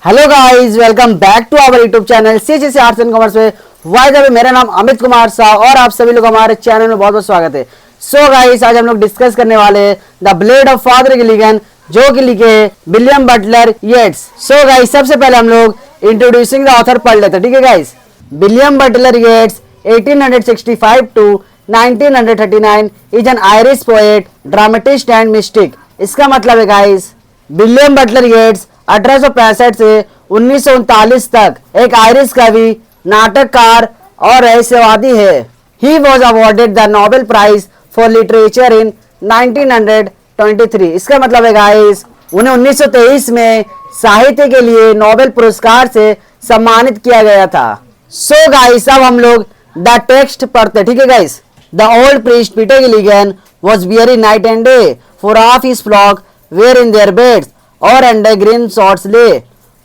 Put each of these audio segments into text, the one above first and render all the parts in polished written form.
Hello guys, welcome back to our YouTube channel CHC arts and commerce में। वाइज मेरा नाम अमित कुमार शाह और आप सभी लोग हमारे चैनल में बहुत बहुत स्वागत है। सो गाइस, आज हम लोग डिस्कस करने वाले हैं the ballad of father Gilligan, जो कि लिखे William Butler Yeats. So guys, सबसे पहले हम लोग इंट्रोड्यूसिंग द ऑथर पढ़ लेते हैं, ठीक है guys. William Butler Yeats 1865 to 1939 is an Irish poet, dramatist and mystic. इसका मतलब है गाइस, विलियम बटलर येट्स 1865 से 1939 तक एक आयरिश कवि, नाटककार और रहस्यवादी है। He was awarded the Nobel prize for literature in 1923। इसका मतलब है गाइस, उन्हें 1923 में साहित्य के लिए नोबेल पुरस्कार से सम्मानित किया गया था। सो गाइस, अब हम लोग द टेक्स्ट पढ़ते, ठीक है guys. The old priest Peter Gilligan was weary night and day, for half his flock were in their beds or under green swords lay.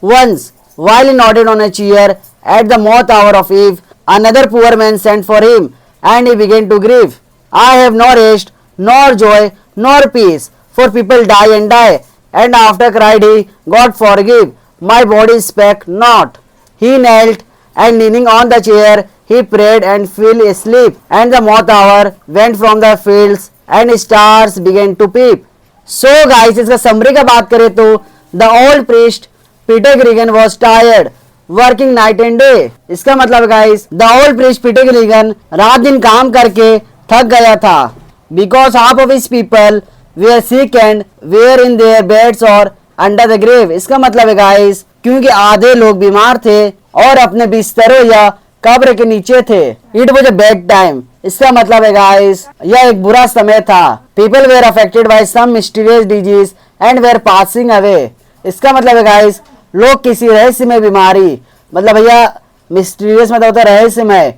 Once, while he nodded on a chair at the moth hour of eve, another poor man sent for him, and he began to grieve. I have no rest, nor joy, nor peace, for people die and die. And after cried he, God forgive, my body spake not. He knelt, and leaning on the chair, he prayed and fell asleep. And the moth hour went from the fields, and stars began to peep. So guys, इसका summary का बात करें तो the old priest Peter Gilligan was tired working night and day. इसका मतलब guys, the old priest Peter Gilligan रात दिन काम करके थक गया था। Because half of his people were sick and were in their beds और अंडर द ग्रेव। इसका मतलब है गाइस, क्योंकि आधे लोग बीमार थे और अपने बिस्तरों या कब्र के नीचे थे। It was a bad time. इसका मतलब है गाइस, यह एक बुरा समय था। People were affected by some mysterious disease and were passing away. इसका मतलब है गाइस, लोग किसी रहस्यमय बीमारी, मतलब भैया मिस्टीरियस मतलब होता है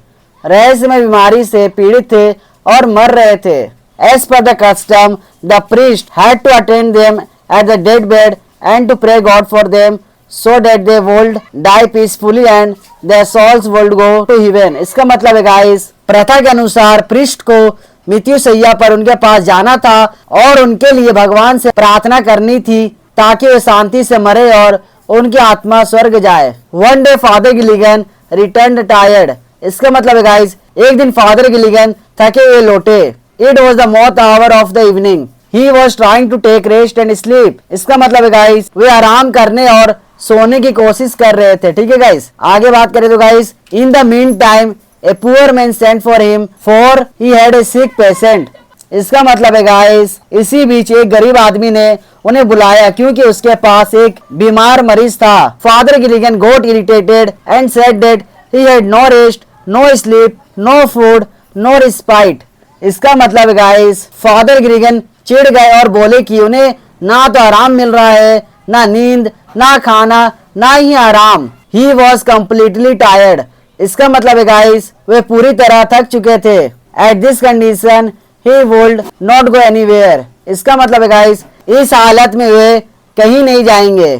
रहस्यमय बीमारी से पीड़ित थे और मर रहे थे। As per the custom, the priest had to attend them at the dead bed and to pray God for them so that they would die peacefully and their souls would go to heaven. इसका मतलब है guys, प्रथा के अनुसार priest को मृत्यु सैया पर उनके पास जाना था और उनके लिए भगवान से प्रार्थना करनी थी ताकि वे शांति से मरे और उनकी आत्मा स्वर्ग जाए। One day father Gilligan returned tired. इसका मतलब है गाइस, एक दिन फादर गिलिगन थके हुए लौटे। It was the moth hour of the evening. He was trying to take rest and sleep. इसका मतलब है गाइस, वे आराम करने और सोने की कोशिश कर रहे थे, ठीक है गाइस। आगे बात करें तो guys, in the mean time a poor man sent for him for he had a sick patient. इसका मतलब है गाइस, इसी बीच एक गरीब आदमी ने उन्हें बुलाया क्योंकि उसके पास एक बीमार मरीज था। Father Gilligan got irritated and said that he had no rest, no sleep, no food, no respite. इसका मतलब है गाइस, फादर गिलिगन चिढ़ गए और बोले कि उन्हें ना तो आराम मिल रहा है, ना नींद, ना खाना, ना ही आराम। He was completely tired. इसका मतलब है गाइस, वे पूरी तरह थक चुके थे। At this condition he would not go anywhere. इसका मतलब है गाइस, इस हालत में वे कहीं नहीं जाएंगे।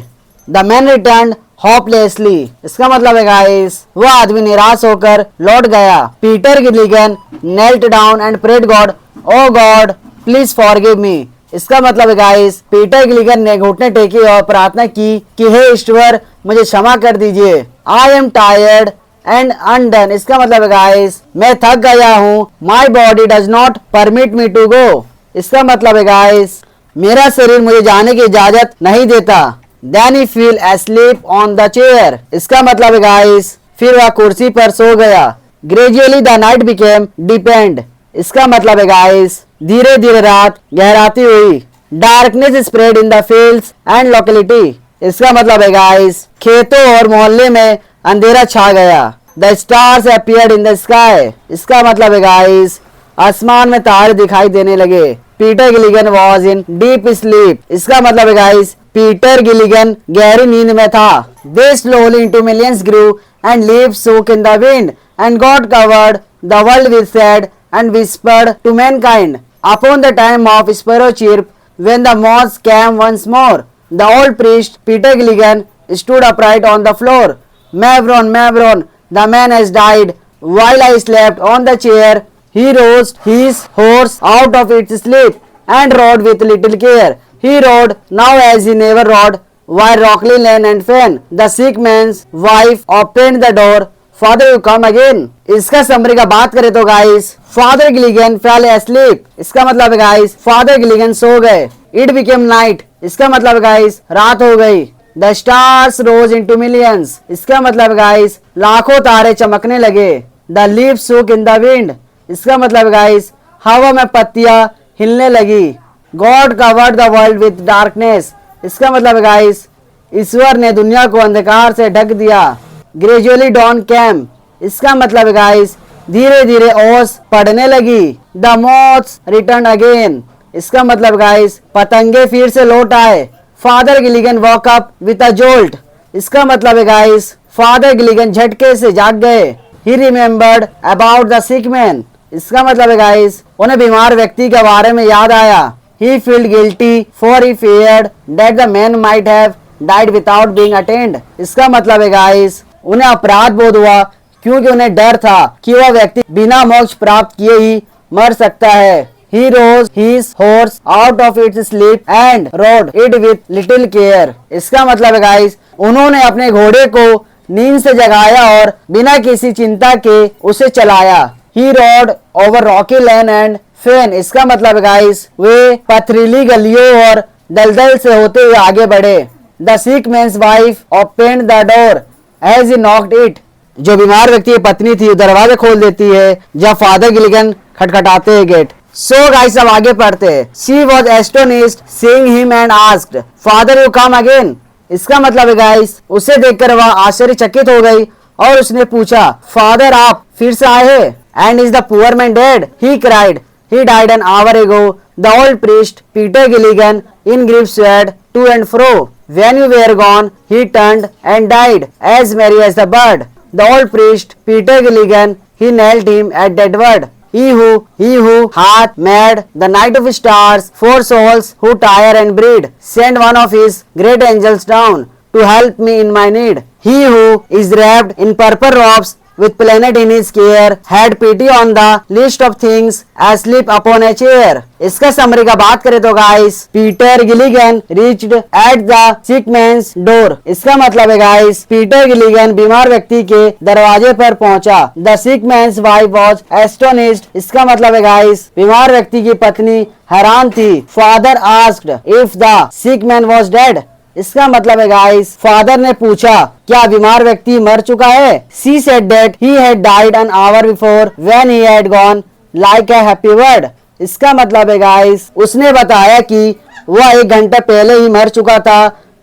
The man returned hopelessly. इसका मतलब है गाइस, वह आदमी निराश होकर लौट गया। Peter Gilligan knelt down and prayed God, O God please forgive me. इसका मतलब है गाइस, पीटर गिलिगन ने घुटने टेके और प्रार्थना की कि हे ईश्वर, मुझे क्षमा कर दीजिए। I am tired and undone. इसका मतलब है गाइस, मैं थक गया हूँ। My body does not permit me to go. इसका मतलब है गाइस, मेरा शरीर मुझे जाने की इजाजत नहीं देता। Then he fell asleep on the chair. इसका मतलब है गाइस, फिर वह कुर्सी पर सो गया। Gradually the night became depend. इसका मतलब है गाइस, धीरे धीरे रात गहराती हुई। Darkness spread in the fields and locality. इसका मतलब है गाइस, खेतों और मोहल्ले में अंधेरा छा गया। The stars appeared in the sky. इसका मतलब है गाइस, आसमान में तारे दिखाई देने लगे। Peter Gilligan was in deep sleep. इसका मतलब है गाइस, पीटर गिलिगन गहरी नींद में था। They slowly into millions grew and leaves shook in the wind and God covered the world with shade and whispered to mankind upon the time of sparrow chirp when the moths came once more. The old priest Peter Gilligan stood upright on the floor. Mavron, Mavron, the man has died. While I slept on the chair, he rose his horse out of its sleep and rode with little care. He rode now as he never rode while Rocky Lane and Finn, the sick man's wife, opened the door. Father, you come again. इसका summary का बात करें तो guys, father Gilligan fell asleep. इसका मतलब है guys, father Gilligan सो गए. It became night. इसका मतलब है गाइस, रात हो गई. The stars rose into millions. इसका मतलब है गाइस, लाखों तारे चमकने लगे. The leaves shook in the wind. इसका मतलब है गाइस, हवा में पत्तियां हिलने लगी. God covered the world with darkness. इसका मतलब है गाइस, ईश्वर ने दुनिया को अंधकार से ढक दिया. Gradually dawn came. इसका मतलब है गाइस, धीरे धीरे ओस पड़ने लगी. The moths returned again. इसका मतलब गाइस, पतंगे फिर से लौट आए. Father Gilligan walk up with a jolt. इसका मतलब है गाइस, फादर गिलिगन झटके से जाग गए. He remembered about the sick man. इसका मतलब है गाइस, उन्हें बीमार व्यक्ति के बारे में याद आया. He felt guilty for he feared that the man might have died without being attained. इसका मतलब है गाइस, उन्हें अपराध बोध हुआ क्योंकि उन्हें डर था कि वह व्यक्ति बिना मोक्ष प्राप्त किए ही मर सकता है. He rose his horse out of its sleep and rode it with little care. इसका मतलब है गाइस, उन्होंने अपने घोड़े को नींद से जगाया और बिना किसी चिंता के उसे चलाया. He rode over rocky lane and fen. इसका मतलब है गाइस, वे पथरीली गलियों और दलदल से होते हुए आगे बढ़े. The sick man's wife opened the door as he knocked it. जो बीमार व्यक्ति की पत्नी थी दरवाजा खोल देती है जब फादर गिलिगन खटखटाते हैं गेट. सो गाइस, अब आगे पढ़ते हैं. She was astonished seeing him and asked, father you come again. इसका मतलब है गाइस, उसे देखकर वह आश्चर्यचकित हो गई और उसने पूछा, फादर आप फिर से आए हैं. And is the poor man dead? He cried, he died an hour एगो. The old priest Peter Gilligan in grief said to and fro. When you were gone, he turned and died as merry as the bird. The old priest Peter Gilligan, he knelt him at Deadwood. He who hath made the night of stars, four souls who tire and breed, send one of his great angels down to help me in my need. He who is wrapped in purple robes with planet in his care, had pity on the least of things asleep upon a chair. इसका summary का बात करें तो guys, Peter Gilligan reached at the sick man's door. इसका मतलब है guys, Peter Gilligan बीमार व्यक्ति के दरवाजे पर पहुंचा. The sick man's wife was astonished. इसका मतलब है गाइस, बीमार व्यक्ति की पत्नी हैरान थी. Father asked if the sick man was dead. इसका मतलब है गाइस, फादर ने पूछा क्या बीमार व्यक्ति मर चुका है. She said that he had died an hour before when he had gone like a happy bird. इसका मतलब है गाइस, उसने बताया कि वह 1 घंटा पहले ही मर चुका था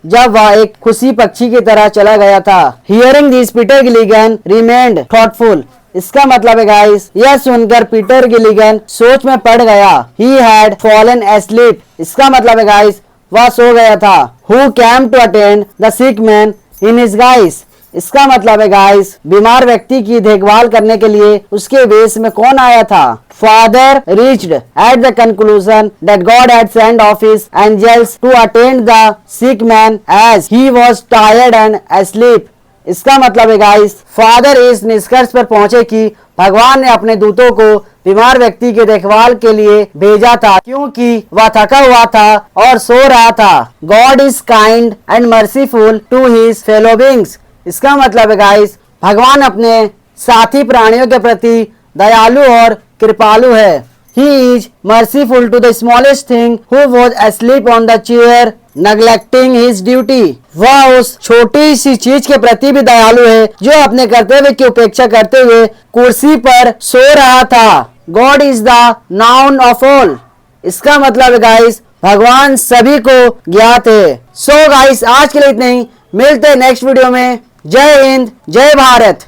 जब वह एक खुशी पक्षी की तरह चला गया था. Hearing this, Peter Gilligan remained thoughtful. इसका मतलब है गाइस, यह सुनकर पीटर गिलिगन सोच में पड़ गया. He had fallen asleep. इसका मतलब है गाइस, वह सो गया था. Who came to attend the sick man in his guise. इसका मतलब है गाइस, बीमार व्यक्ति की देखभाल करने के लिए उसके वेश में कौन आया था. Father reached at the conclusion that God had sent off his angels to attend the sick man as he was tired and asleep. इसका मतलब है गाइस, फादर इस निष्कर्ष पर पहुंचे कि भगवान ने अपने दूतों को बीमार व्यक्ति के देखभाल के लिए भेजा था क्योंकि वह थका हुआ था और सो रहा था. God is kind and merciful to his fellow beings. इसका मतलब है गाइस, भगवान अपने साथी प्राणियों के प्रति दयालु और कृपालु है. He is merciful to the smallest thing who was asleep on the chair neglecting his duty. वह उस छोटी सी चीज के प्रति भी दयालु है जो अपने कर्तव्य की उपेक्षा करते हुए कुर्सी पर सो रहा था. God is the noun of all. इसका मतलब है गाइस, भगवान सभी को ज्ञात है. सो गाइस, आज के लिए इतना ही. मिलते हैं नेक्स्ट वीडियो में. जय हिंद, जय भारत.